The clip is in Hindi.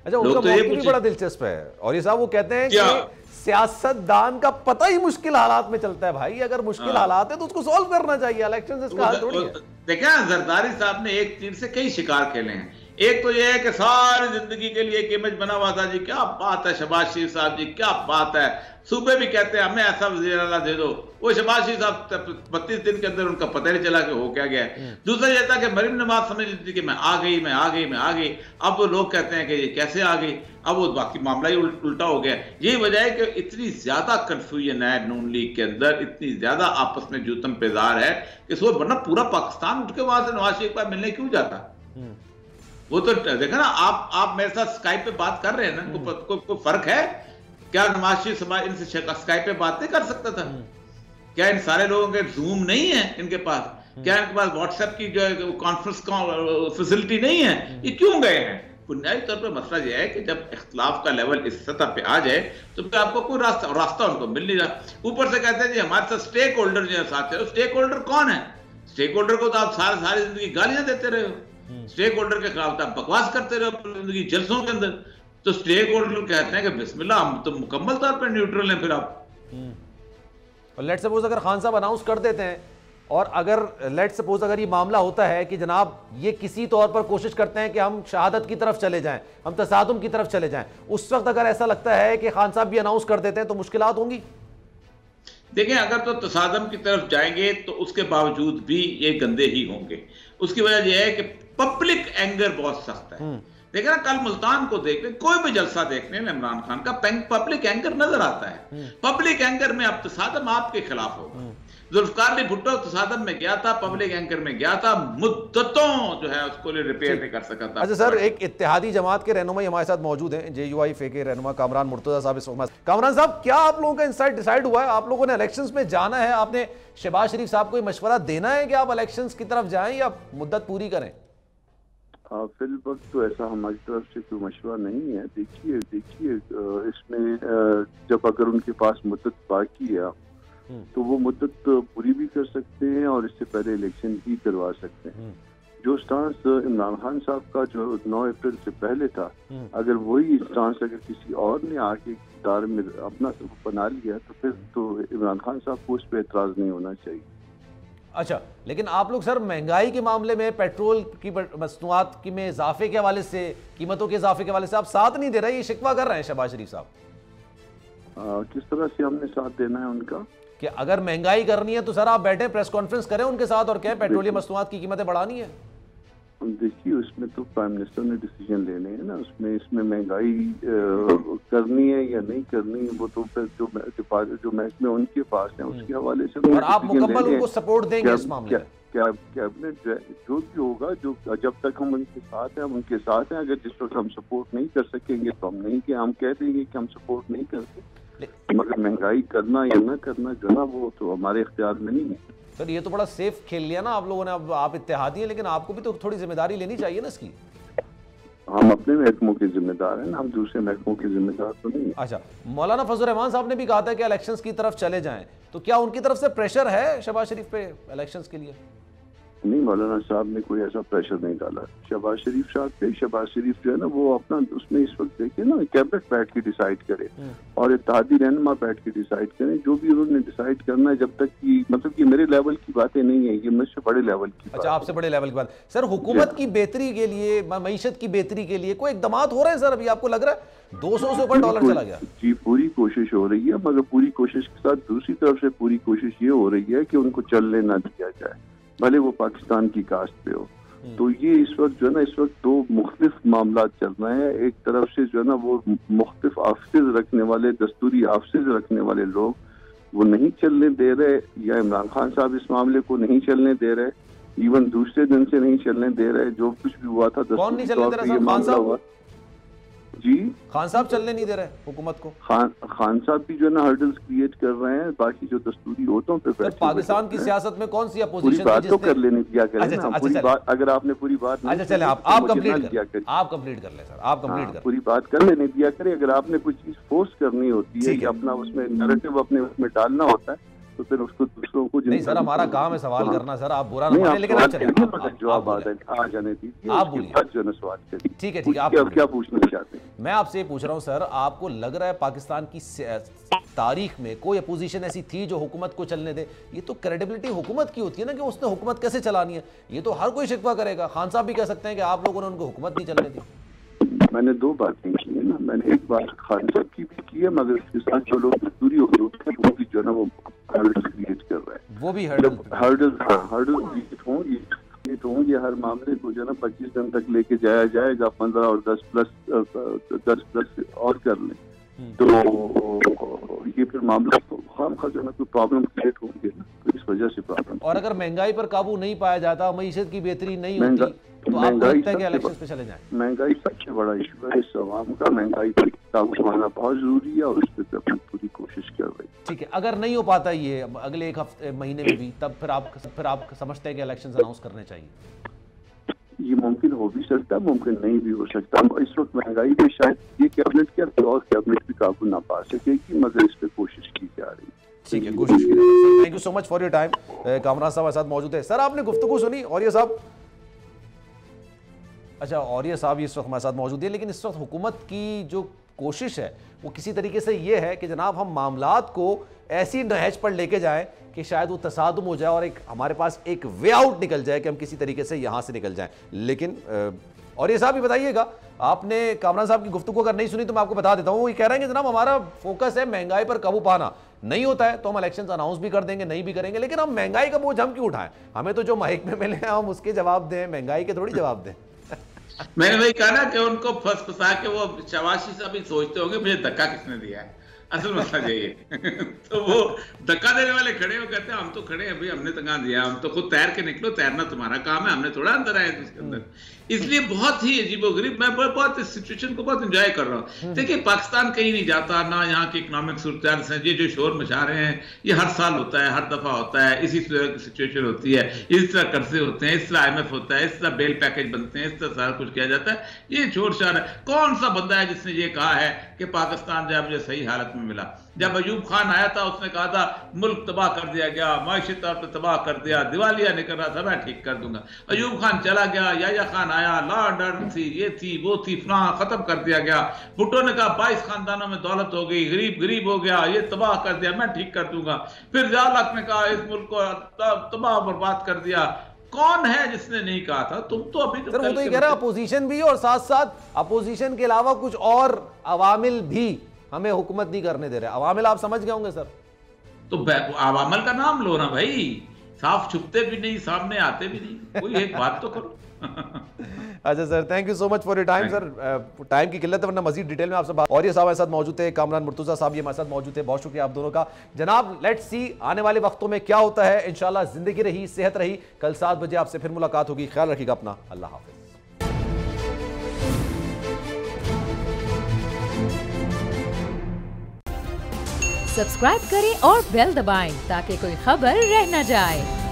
अच्छा, उनका मौक़िफ़ भी बड़ा दिलचस्प है और ये साहब वो कहते हैं कि सियासतदान का पता ही मुश्किल हालात में चलता है। भाई अगर मुश्किल हालात है तो उसको सॉल्व करना चाहिए, इलेक्शन से इसका हल थोड़ी है। देखा जरदारी साहब ने एक तीर से कई शिकार खेले हैं। एक तो यह है कि सारी जिंदगी के लिए एक इमेज बना हुआ था, जी क्या बात है शहबाज शरीफ साहब, जी क्या बात है, सूबे भी कहते हैं हमें ऐसा वज़ीर आला दे दो। वो शहबाज शरीफ साहब 32 दिन के अंदर उनका पता नहीं चला कि हो क्या गया। दूसरा यह था कि मरीम नवाज समझ लेती कि मैं आ गई, मैं आ गई, मैं आ गई। अब वो लोग कहते हैं कि ये कैसे आ गई, अब वो बाकी मामला ही उल्टा हो गया। यही वजह है कि इतनी ज्यादा कंफ्यूजन है नून लीग के अंदर, इतनी ज्यादा आपस में जूतम पेजार है कि सो वरना पूरा पाकिस्तान उठ के वहां से नवाज शरीफ का मिलने क्यों जाता। वो तो देखा ना, आप मेरे साथ स्काइप पे बात कर रहे हैं ना, कोई फर्क है क्या? नवाज शरीफ इनसे स्काइप पे बात नहीं कर सकता था क्या? इन सारे लोगों के जूम नहीं है इनके पास क्या? इनके पास व्हाट्सएप की जो कॉन्फ्रेंस फैसिलिटी नहीं है? ये क्यों गए हैं? बुनियादी तौर पर मसला यह है कि जब इख्तलाफ का लेवल इस सतह पे आ जाए तो फिर आपको कोई रास्ता उनको मिल नहीं रहा। ऊपर से कहते हैं जी हमारे साथ स्टेक होल्डर जो है साथ है। स्टेक होल्डर कौन है? स्टेक होल्डर को तो आप सारी जिंदगी गालियां देते रहे हो, स्टेक होल्डर के खिलाफ आप बकवास करते रहे हो जिंदगी जलसों के अंदर। तो स्टेक होल्डर कहते हैं कि बिस्मिल्लाह हम तो मुकम्मल तौर पर न्यूट्रल हैं। फिर आप और लेट्स सपोज अगर खान साहब अनाउंस कर देते हैं और अगर लेट्स सपोज अगर ये मामला होता है कि जनाब ये किसी तौर पर कोशिश करते हैं कि हम शहादत की तरफ चले जाएं, हम तसादुम की तरफ चले जाएं, उस वक्त अगर ऐसा लगता है कि खान साहब भी अनाउंस कर देते हैं तो मुश्किलात होंगी। देखें अगर तो तसादम की तरफ जाएंगे तो उसके बावजूद भी ये गंदे ही होंगे। उसकी वजह यह है कि पब्लिक एंगर बहुत सख्त है। देखा ना कल मुल्तान को देखने, कोई भी जलसा देखने में इमरान खान का पब्लिक एंगर नजर आता है। पब्लिक एंगर में अब तसादम आपके खिलाफ होगा। जुल्फकार अली भुट्टो तसादम में गया था, पब्लिक एंकर में गया था, मुद्दतों जो है उसको रिपेयर नहीं कर सका था। अच्छा सर, एक इत्तेहादी जमात के रहनुमा हमारे साथ मौजूद हैं, JUI के रहनुमा कामरान मुर्तजा साहब इस वक्त। कामरान साहब, क्या आप लोगों का इंसाइट डिसाइड हुआ है? आप लोगों ने इलेक्शंस में जाना है, आपने शहबाज शरीफ साहब को मशवरा देना है कि आप इलेक्शंस की तरफ जाएं या मुद्दत पूरी करें? फिल वक्त तो ऐसा हमारी तरफ से कोई मशवरा नहीं है। देखिए इसमें जब अगर उनके पास मुद्दत बाकी है तो वो मुद्दत पूरी भी कर सकते हैं और इससे पहले इलेक्शन भी करवा सकते हैं। जो स्टांस इमरान खान साहब का जो 9 अप्रैल से पहले था, अगर वही स्टांस अगर किसी और ने आके इक़्तिदार में अपना बना लिया तो फिर तो इमरान खान साहब को उस पर एतराज़ नहीं होना चाहिए। अच्छा, लेकिन आप लोग सर महंगाई के मामले में, पेट्रोल की मसनूआत की में इजाफे के हवाले से, कीमतों के इजाफे के हवाले से आप साथ नहीं दे रहे, ये शिकवा कर रहे हैं शहबाज शरीफ साहब। किस तरह से हमने साथ देना है उनका कि अगर महंगाई करनी है तो सर आप बैठे प्रेस कॉन्फ्रेंस करें उनके साथ और कहें पेट्रोलियम मसनूआत की कीमतें बढ़ानी है। देखिए उसमें तो प्राइम मिनिस्टर ने डिसीजन लेने हैं ना, इसमें महंगाई करनी है या नहीं करनी, वो तो फिर जो महकमे उनके पास है उसके हवाले से। और आप मुकम्मल उनको सपोर्ट देंगे इस मामले में? कैबिनेट जो भी होगा, जो जब तक हम उनके साथ हैं हम उनके साथ हैं। अगर जिस वक्त हम सपोर्ट नहीं कर सकेंगे तो हम नहीं, कि हम कह देंगे कि हम सपोर्ट नहीं करते। मगर महंगाई करना या न करना जो ना वो तो हमारे इख्तियार में नहीं है। सर ये तो बड़ा सेफ खेल लिया ना आप लोगों ने। अब आप इत्तेहादी हैं लेकिन आपको भी तो थोड़ी जिम्मेदारी लेनी चाहिए ना इसकी। हम अपने महकमों के जिम्मेदार हैं ना, हम दूसरे महकमों के जिम्मेदार तो नहीं। अच्छा, मौलाना फजल रहमान साहब ने भी कहा था कि इलेक्शंस की तरफ चले जाएं, तो क्या उनकी तरफ से प्रेशर है शहबाज शरीफ पे इलेक्शंस के लिए? नहीं, मौलाना साहब ने कोई ऐसा प्रेशर नहीं डाला शहबाज शरीफ साहब पे। शहबाज शरीफ जो है ना वो अपना उसमें इस वक्त देखिए ना, कैबिनेट बैठ के डिसाइड करे और इत्तेहादी रहनुमा बैठ के डिसाइड करें जो भी उन्होंने डिसाइड करना है। जब तक कि मतलब कि मेरे लेवल की बातें नहीं है, ये मुझसे बड़े लेवल की। अच्छा, आपसे बड़े लेवल की बात। सर हुकूमत की बेहतरी के लिए, मईशत की बेहतरी के लिए कोई इक़दाम हो रहे हैं सर? अभी आपको लग रहा है 200 से ऊपर डॉलर चला गया? जी, पूरी कोशिश हो रही है, मगर पूरी कोशिश के साथ दूसरी तरफ से पूरी कोशिश ये हो रही है कि उनको चलने ना दिया जाए, भले वो पाकिस्तान की कास्ट पे हो। तो ये इस वक्त जो है ना, इस वक्त दो मुख्तलिफ मामला चल रहे हैं। एक तरफ से जो है ना वो मुख्तलिफ आफिस रखने वाले, दस्तूरी आफिस रखने वाले लोग वो नहीं चलने दे रहे, या इमरान खान साहब इस मामले को नहीं चलने दे रहे, इवन दूसरे दिन से नहीं चलने दे रहे। जो कुछ भी हुआ था कौन नहीं चलने दे रहा? ये मामला हुआ जी, खान साहब चलने नहीं दे रहे हुकूमत को। खान साहब भी जो है ना हर्डल्स क्रिएट कर रहे हैं, बाकी जो दस्तूरी होतों पे बैठे। पाकिस्तान की सियासत में कौन सी अपोजिशन पूरी बात तो कर लेने दिया करें ना, पूरी बात अगर आपने पूरी बात अच्छा चले आप कंप्लीट कर, आप कंप्लीट कर ले सर, आप कंप्लीट कर, पूरी बात कर लेने दिया करें। अगर आपने कोई चीज फोर्स करनी होती है कि अपना उसमें नैरेटिव अपने उसमें डालना होता है तो फिर उसको दूसरों को नहीं सर, हमारा काम है सवाल करना सर, आप बुरा ना नहीं, माने, आप लेकिन सवाल आप चलिए, करिए, मगर जवाब बोलिए। आ जाने दीजिए, आप उसके बोलिए। बाद जो है ना सवाल करिए। ठीक है, ठीक है, आप अब बोलिए। क्या पूछना चाहते हैं? मैं आपसे ये पूछ रहा हूँ सर, आपको लग रहा है पाकिस्तान की तारीख में कोई अपोजिशन ऐसी थी जो हुकूमत को चलने दे? ये तो क्रेडिबिलिटी हुकूमत की होती है ना, कि उसने हुकूमत कैसे चलानी है। ये तो हर कोई शिकवा करेगा, खान साहब भी कह सकते हैं कि आप लोगों ने उनको हुकूमत नहीं चलने दी। मैंने दो बातें की है ना, मैंने एक बात खान साहब की भी की है, मगर उसके साथ जो लोग मजदूरी हो रही है वो भी जो है ना वो हर्डल्स क्रिएट कर रहा है। वो भी हर्डल हर्डल्स क्रिएट होंगे, ये हर मामले को जो है ना 25 दिन तक लेके जाया जाएगा, 15 और 10 प्लस और कर लें तो ये फिर मामला तो खाम खा जो है ना कोई प्रॉब्लम क्रिएट होंगे ना, तो इस वजह से प्रॉब्लम। और अगर महंगाई पर काबू नहीं पाया जाता, मईशत की बेहतरी नहीं होती, तो आपको लगता है कि इलेक्शन पे चले जाएं? महंगाई सबसे बड़ा इशू है इस अवाम का, महंगाई पर काबू पाना बहुत जरूरी है और उस पर अपनी पूरी कोशिश कर रही है। ठीक है, अगर नहीं हो पाता ये अगले एक हफ्ते महीने में भी, तब फिर आप समझते हैं कि इलेक्शन अनाउंस करने चाहिए? ये मुमकिन हो भी सकता है, मुमकिन नहीं भी हो सकता। इस वक्त महंगाई पे शायद ये कैबिनेट क्या और कैबिनेट भी काबू ना पा सकेगी, मगर इस पे कोशिश की जा रही है। ठीक है, कोशिश की जा रही है। Thank you so much for your time. Kamran साहब हमारे साथ मौजूद है। सर आपने गुफ्तगू सुनी, और ये साहब, अच्छा, और ये साहब इस वक्त हमारे साथ मौजूद है, लेकिन इस वक्त हुकूमत की जो कोशिश है वो किसी तरीके से ये है कि जनाब हम मामलात को ऐसी नहज पर लेके जाएं कि शायद वो तसादुम हो जाए और एक हमारे पास एक वे आउट निकल जाए कि हम किसी तरीके से यहाँ से निकल जाएं। लेकिन और ये साहब भी बताइएगा, आपने कामरान साहब की गुफ्तगू अगर नहीं सुनी तो मैं आपको बता देता हूँ। वो ये कह रहे हैं कि जनाब हमारा फोकस है महंगाई पर काबू पाना, नहीं होता है तो हम इलेक्शन अनाउंस भी कर देंगे, नहीं भी करेंगे, लेकिन हम महंगाई का बोझ हम क्यों उठाएं? हमें तो जो महक में मिले हैं हम उसके जवाब दें, महंगाई के थोड़ी जवाब दें। मैंने वही कहा ना कि उनको फंसा के वो शबाशी साहब भी सोचते होंगे मुझे धक्का किसने दिया है, असल मसला यही है। तो वो धक्का देने वाले खड़े हो, कहते हैं हम तो खड़े हैं भाई, हमने तंगा दिया, हम तो खुद तैर के निकलो, तैरना तुम्हारा काम है, हमने थोड़ा अंदर आए उसके अंदर। इसलिए बहुत ही अजीबोगरीब, मैं बहुत इस सिचुएशन को बहुत एंजॉय कर रहा हूँ। देखिए पाकिस्तान कहीं नहीं जाता ना, यहाँ की इकोनॉमिक सूरत से ये जो शोर मचा रहे हैं ये हर साल होता है, हर दफा होता है, इसी तरह की सिचुएशन होती है, इस तरह कर्जे होते हैं, इस तरह IMF होता है, इस तरह बेल पैकेज बनते हैं, इस तरह सारा कुछ किया जाता है, ये शोर शार है। कौन सा बंदा है जिसने ये कहा है कि पाकिस्तान जो है मुझे सही हालत में मिला? जब अयूब खान आया था उसने कहा था मुल्क तबाह कर दिया गया, माशी तौर पर तबाह कर दिया, दिवालिया निकल रहा था, मैं ठीक कर दूंगा। अयूब खान चला गया, याया खान आया, लॉ ऑर्डर थी, ये थी, वो थी, फलां खत्म कर दिया गया। भुट्टो ने कहा 22 खानदानों में दौलत हो गई, गरीब हो गया, ये तबाह कर दिया, मैं ठीक कर दूंगा। फिर ज़िया-उल-हक ने कहा इस मुल्क को तबाह बर्बाद कर दिया। कौन है जिसने नहीं कहा था? तुम तो अभी सर वो तो ये कह रहा है अपोजिशन भी, और साथ साथ अपोजिशन के अलावा कुछ और अवामिल भी हमें हुकूमत नहीं करने दे रहे। अवामिल आप समझ गए होंगे सर। तो अवामिल का नाम लो ना भाई, साफ छुपते भी नहीं, सामने आते भी नहीं, कोई एक बात तो करो। अच्छा sir, thank you so much for your time sir. Time की किल्लत है वरना मजीद डिटेल में आपसे बात। और ये साहब हमारे साथ मौजूद थे, कामरान मुर्तजा साहब ये हमारे साथ मौजूद थे, बहुत शुक्रिया आप दोनों का। जनाब लेट्स सी आने वाले वक्तों में क्या होता है। इंशाल्लाह जिंदगी रही, सेहत रही, कल 7 बजे आपसे फिर मुलाकात होगी। ख्याल रखिएगा अपना, अल्लाह हाफिज। सब्सक्राइब करें और बेल दबाएं ताकि कोई खबर रह न जाए।